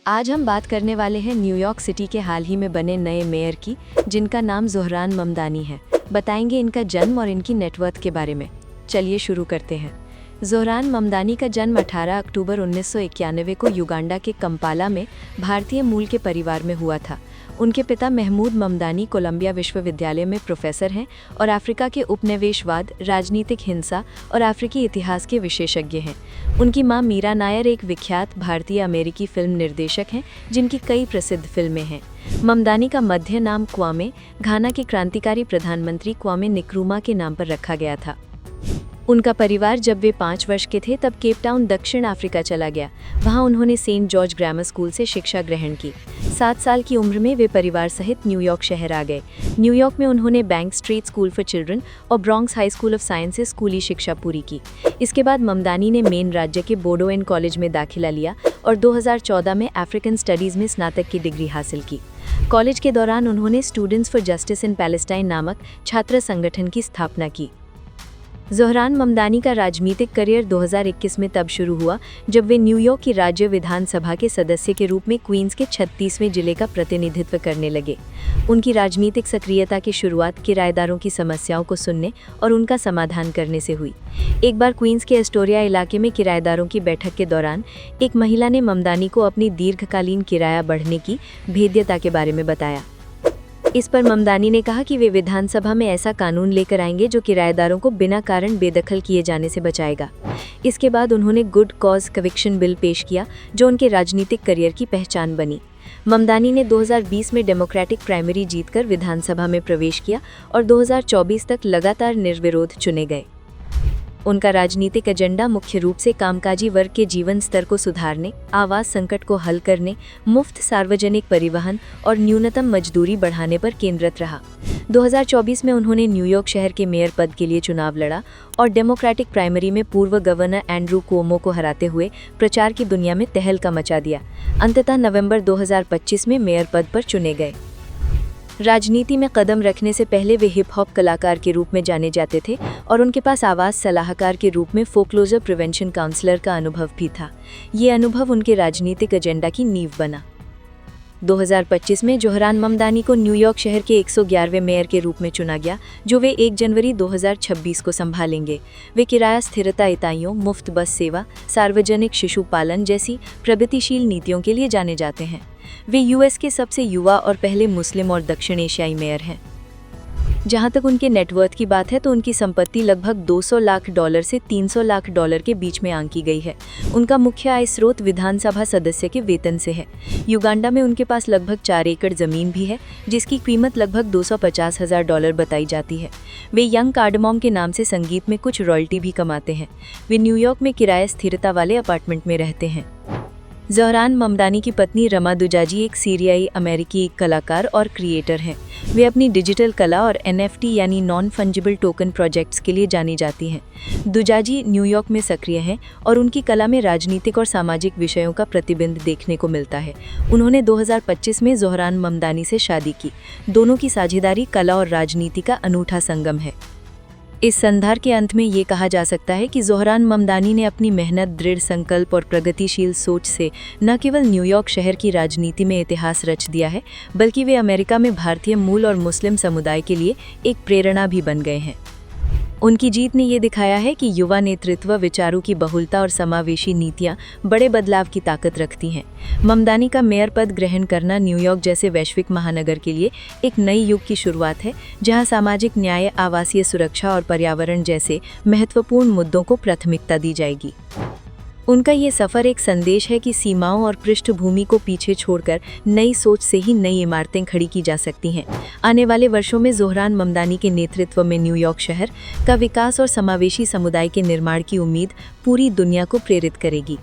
आज हम बात करने वाले हैं न्यूयॉर्क सिटी के हाल ही में बने नए मेयर की, जिनका नाम ज़ोहरान ममदानी है। बताएंगे इनका जन्म और इनकी नेटवर्थ के बारे में। चलिए शुरू करते हैं। ज़ोहरान ममदानी का जन्म 18 अक्टूबर 1991 को युगांडा के कंपाला में भारतीय मूल के परिवार में हुआ था। उनके पिता महमूद ममदानी कोलंबिया विश्वविद्यालय में प्रोफेसर हैं और अफ्रीका के उपनिवेशवाद, राजनीतिक हिंसा और अफ्रीकी इतिहास के विशेषज्ञ हैं। उनकी मां मीरा नायर एक विख्यात भारतीय अमेरिकी फिल्म निर्देशक हैं, जिनकी कई प्रसिद्ध फिल्में हैं। ममदानी का मध्य नाम क्वामे घाना के क्रांतिकारी प्रधानमंत्री क्वामे निक्रूमा के नाम पर रखा गया था। उनका परिवार जब वे 5 वर्ष के थे तब केप टाउन दक्षिण अफ्रीका चला गया। वहां उन्होंने सेंट जॉर्ज ग्रामर स्कूल से शिक्षा ग्रहण की। 7 साल की उम्र में वे परिवार सहित न्यूयॉर्क शहर आ गए। न्यूयॉर्क में उन्होंने bank street school for children और Bronx high school of science से स्कूली शिक्षा पूरी की। इसके बाद ममदानी ने मेन राज्य के बोडोएन कॉलेज में दाखिला लिया और 2014 में अफ्रीकन स्टडीज़ में स्नातक की डिग्री हासिल की। कॉलेज के दौरान उन्होंने students for justice in Palestine नामक छात्र संगठन की स्थापना की। ज़ोहरान ममदानी का राजनीतिक करियर 2021 में तब शुरू हुआ जब वे न्यूयॉर्क की राज्य विधानसभा के सदस्य के रूप में क्वींस के 36वें जिले का प्रतिनिधित्व करने लगे। उनकी राजनीतिक सक्रियता की शुरुआत किराएदारों की समस्याओं को सुनने और उनका समाधान करने से हुई। एक बार क्वींस के एस्टोरिया इलाके में किराएदारों की बैठक के दौरान एक महिला ने ममदानी को अपनी दीर्घकालीन किराया बढ़ने की भेद्यता के बारे में बताया। इस पर ममदानी ने कहा कि वे विधानसभा में ऐसा कानून लेकर आएंगे जो किराएदारों को बिना कारण बेदखल किए जाने से बचाएगा। इसके बाद उन्होंने गुड कॉज कविक्शन बिल पेश किया, जो उनके राजनीतिक करियर की पहचान बनी। ममदानी ने 2020 में डेमोक्रेटिक प्राइमरी जीतकर विधानसभा में प्रवेश किया और 2024 तक लगातार निर्विरोध चुने गए। उनका राजनीतिक एजेंडा मुख्य रूप से कामकाजी वर्ग के जीवन स्तर को सुधारने, आवास संकट को हल करने, मुफ्त सार्वजनिक परिवहन और न्यूनतम मजदूरी बढ़ाने पर केंद्रित रहा। 2024 में उन्होंने न्यूयॉर्क शहर के मेयर पद के लिए चुनाव लड़ा और डेमोक्रेटिक प्राइमरी में पूर्व गवर्नर एंड्रू कुओमो को हराते हुए प्रचार की दुनिया में तहलका मचा दिया। अंततः नवंबर 2025 में मेयर पद पर चुने गए। राजनीति में कदम रखने से पहले वे हिप हॉप कलाकार के रूप में जाने जाते थे और उनके पास आवास सलाहकार के रूप में फोकलोजर प्रिवेंशन काउंसलर का अनुभव भी था। ये अनुभव उनके राजनीतिक एजेंडा की नींव बना। 2025 में ज़ोहरान ममदानी को न्यूयॉर्क शहर के 111वें मेयर के रूप में चुना गया, जो वे 1 जनवरी 2026 को संभालेंगे। वे किराया स्थिरता इकाइयों, मुफ्त बस सेवा, सार्वजनिक शिशु पालन जैसी प्रगतिशील नीतियों के लिए जाने जाते हैं। वे यूएस के सबसे युवा और पहले मुस्लिम और दक्षिण एशियाई मेयर हैं। जहां तक उनके नेटवर्थ की बात है तो उनकी संपत्ति लगभग $200 लाख से $300 लाख के बीच में आंकी गई है। उनका मुख्य आय स्रोत विधानसभा सदस्य के वेतन से है। युगांडा में उनके पास लगभग 4 एकड़ जमीन भी है, जिसकी कीमत लगभग $250,000 बताई जाती है। वे यंग कार्डमॉम के नाम से संगीत में कुछ रॉयल्टी भी कमाते हैं। वे न्यूयॉर्क में किराया स्थिरता वाले अपार्टमेंट में रहते हैं। ज़ोहरान ममदानी की पत्नी रमा दुजाजी एक सीरियाई अमेरिकी कलाकार और क्रिएटर हैं। वे अपनी डिजिटल कला और NFT यानी नॉन फंजिबल टोकन प्रोजेक्ट्स के लिए जानी जाती हैं। दुजाजी न्यूयॉर्क में सक्रिय हैं और उनकी कला में राजनीतिक और सामाजिक विषयों का प्रतिबिंब देखने को मिलता है। उन्होंने 2025 में ज़ोहरान ममदानी से शादी की। दोनों की साझेदारी कला और राजनीति का अनूठा संगम है। इस संधार के अंत में ये कहा जा सकता है कि ज़ोहरान ममदानी ने अपनी मेहनत, दृढ़ संकल्प और प्रगतिशील सोच से न केवल न्यूयॉर्क शहर की राजनीति में इतिहास रच दिया है, बल्कि वे अमेरिका में भारतीय मूल और मुस्लिम समुदाय के लिए एक प्रेरणा भी बन गए हैं। उनकी जीत ने ये दिखाया है कि युवा नेतृत्व, विचारों की बहुलता और समावेशी नीतियां बड़े बदलाव की ताकत रखती हैं। ममदानी का मेयर पद ग्रहण करना न्यूयॉर्क जैसे वैश्विक महानगर के लिए एक नई युग की शुरुआत है, जहां सामाजिक न्याय, आवासीय सुरक्षा और पर्यावरण जैसे महत्वपूर्ण मुद्दों को प्राथमिकता दी जाएगी। उनका ये सफ़र एक संदेश है कि सीमाओं और पृष्ठभूमि को पीछे छोड़कर नई सोच से ही नई इमारतें खड़ी की जा सकती हैं। आने वाले वर्षों में ज़ोहरान ममदानी के नेतृत्व में न्यूयॉर्क शहर का विकास और समावेशी समुदाय के निर्माण की उम्मीद पूरी दुनिया को प्रेरित करेगी।